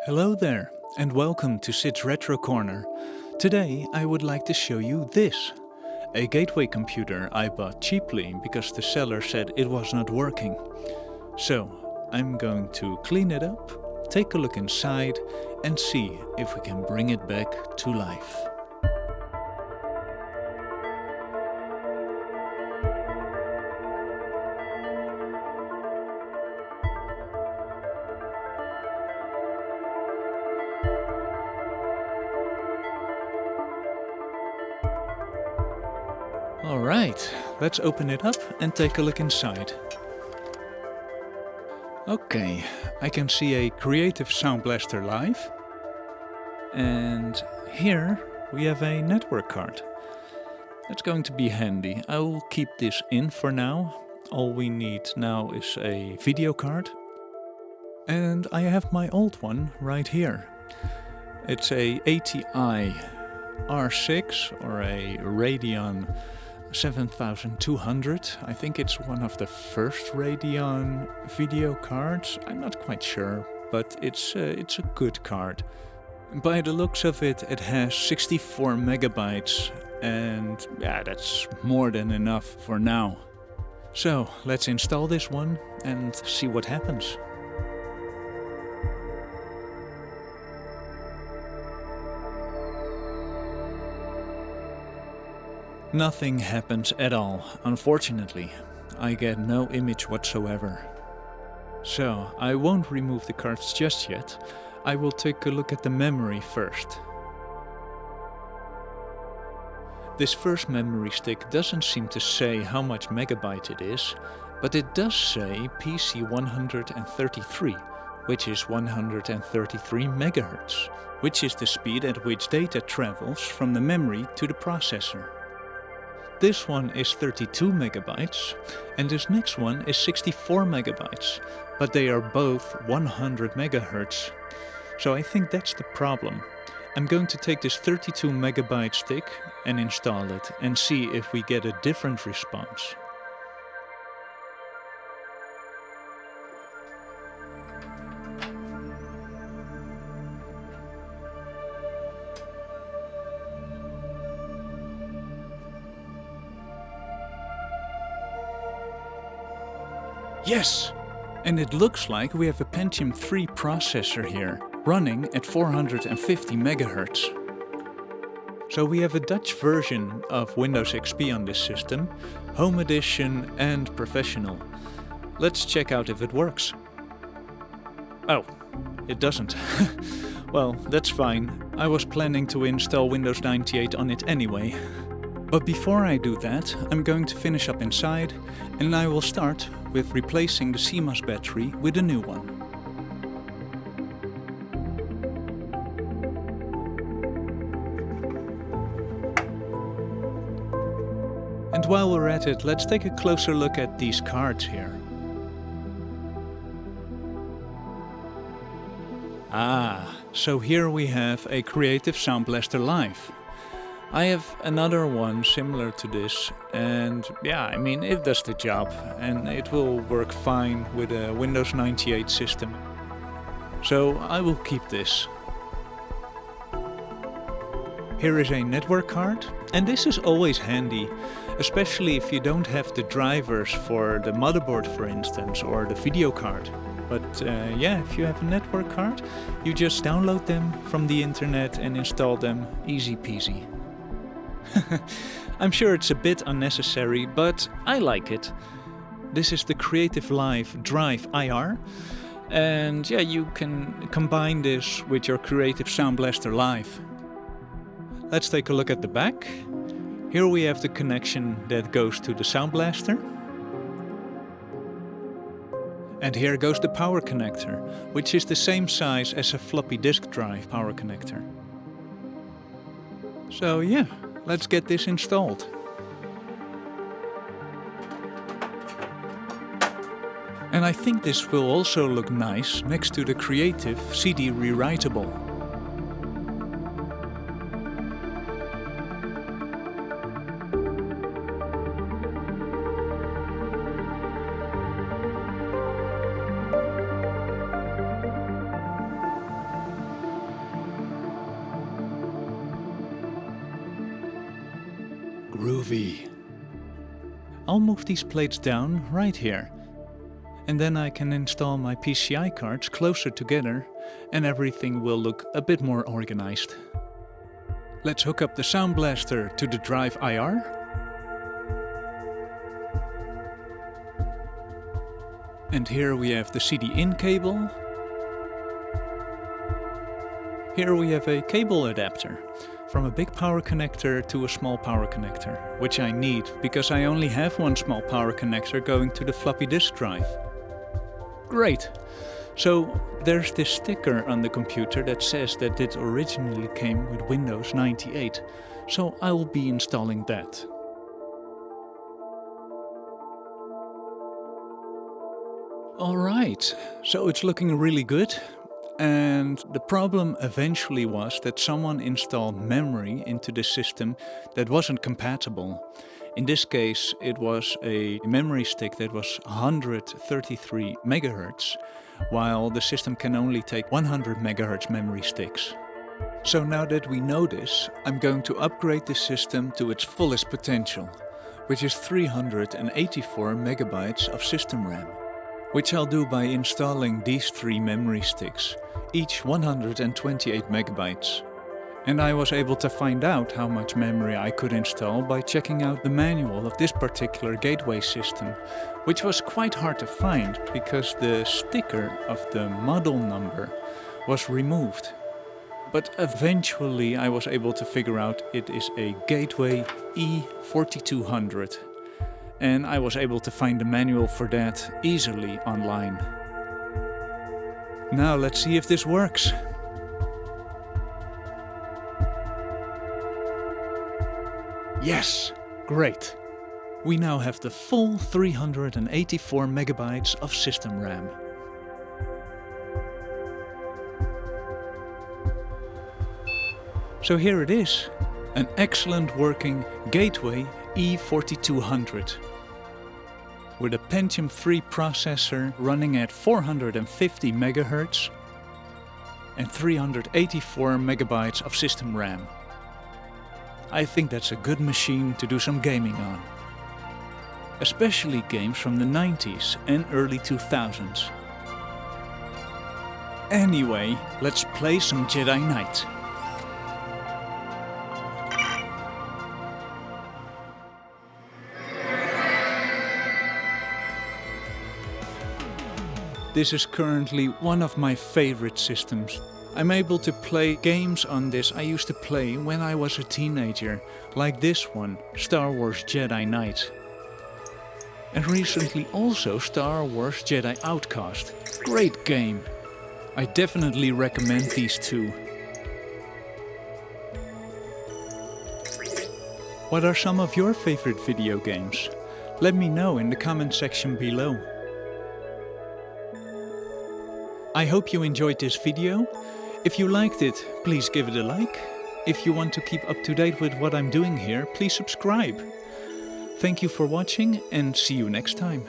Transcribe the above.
Hello there, and welcome to Sid's Retro Corner. Today I would like to show you this. A gateway computer I bought cheaply because the seller said it was not working. So I'm going to clean it up, take a look inside and see if we can bring it back to life. Alright, let's open it up and take a look inside. Okay, I can see a Creative Sound Blaster Live. And here we have a network card. That's going to be handy. I will keep this in for now. All we need now is a video card. And I have my old one right here. It's a ATI R6 or a Radeon 7200. I think it's one of the first Radeon video cards. I'm not quite sure, but it's a good card. By the looks of it, it has 64 megabytes, and yeah, that's more than enough for now. So let's install this one and see what happens. Nothing happens at all, unfortunately. I get no image whatsoever. So I won't remove the cards just yet. I will take a look at the memory first. This first memory stick doesn't seem to say how much megabyte it is, but it does say PC 133, which is 133 megahertz, which is the speed at which data travels from the memory to the processor. This one is 32 megabytes, and this next one is 64 megabytes, but they are both 100 megahertz. So I think that's the problem. I'm going to take this 32 megabyte stick and install it and see if we get a different response. Yes! And it looks like we have a Pentium 3 processor here, running at 450 megahertz. So we have a Dutch version of Windows XP on this system, Home Edition and Professional. Let's check out if it works. Oh, it doesn't. Well, that's fine. I was planning to install Windows 98 on it anyway. But before I do that, I'm going to finish up inside, and I will start with replacing the CMOS battery with a new one. And while we're at it, let's take a closer look at these cards here. So here we have a Creative Sound Blaster Live. I have another one similar to this, and yeah, I mean, it does the job and it will work fine with a Windows 98 system. So I will keep this. Here is a network card, and this is always handy, especially if you don't have the drivers for the motherboard, for instance, or the video card. But yeah, if you have a network card, you just download them from the internet and install them, easy peasy. I'm sure it's a bit unnecessary, but I like it. This is the Creative Live Drive IR, and yeah, you can combine this with your Creative Sound Blaster Live. Let's take a look at the back. Here we have the connection that goes to the Sound Blaster. And here goes the power connector, which is the same size as a floppy disk drive power connector. So yeah, let's get this installed. And I think this will also look nice next to the Creative CD Rewritable. Groovy. I'll move these plates down right here. And then I can install my PCI cards closer together and everything will look a bit more organized. Let's hook up the Sound Blaster to the drive IR. And here we have the CD in cable. Here we have a cable adapter. From a big power connector to a small power connector, which I need because I only have one small power connector going to the floppy disk drive. Great! So there's this sticker on the computer that says that it originally came with Windows 98, so I will be installing that. Alright, so it's looking really good. And the problem eventually was that someone installed memory into the system that wasn't compatible. In this case, it was a memory stick that was 133 MHz, while the system can only take 100 MHz memory sticks. So now that we know this, I'm going to upgrade the system to its fullest potential, which is 384 MB of system RAM. Which I'll do by installing these 3 memory sticks, each 128 MB. And I was able to find out how much memory I could install by checking out the manual of this particular gateway system, which was quite hard to find because the sticker of the model number was removed. But eventually I was able to figure out it is a gateway E-4200. And I was able to find the manual for that easily online. Now let's see if this works. Yes, great. We now have the full 384 MB of system RAM. So here it is, an excellent working gateway E-4200. With a Pentium 3 processor running at 450 MHz and 384 MB of system RAM. I think that's a good machine to do some gaming on. Especially games from the 90s and early 2000s. Anyway, let's play some Jedi Knight. This is currently one of my favorite systems. I'm able to play games on this I used to play when I was a teenager, like this one, Star Wars Jedi Knight. And recently also Star Wars Jedi Outcast. Great game! I definitely recommend these two. What are some of your favorite video games? Let me know in the comment section below. I hope you enjoyed this video. If you liked it, please give it a like. If you want to keep up to date with what I'm doing here, please subscribe. Thank you for watching and see you next time.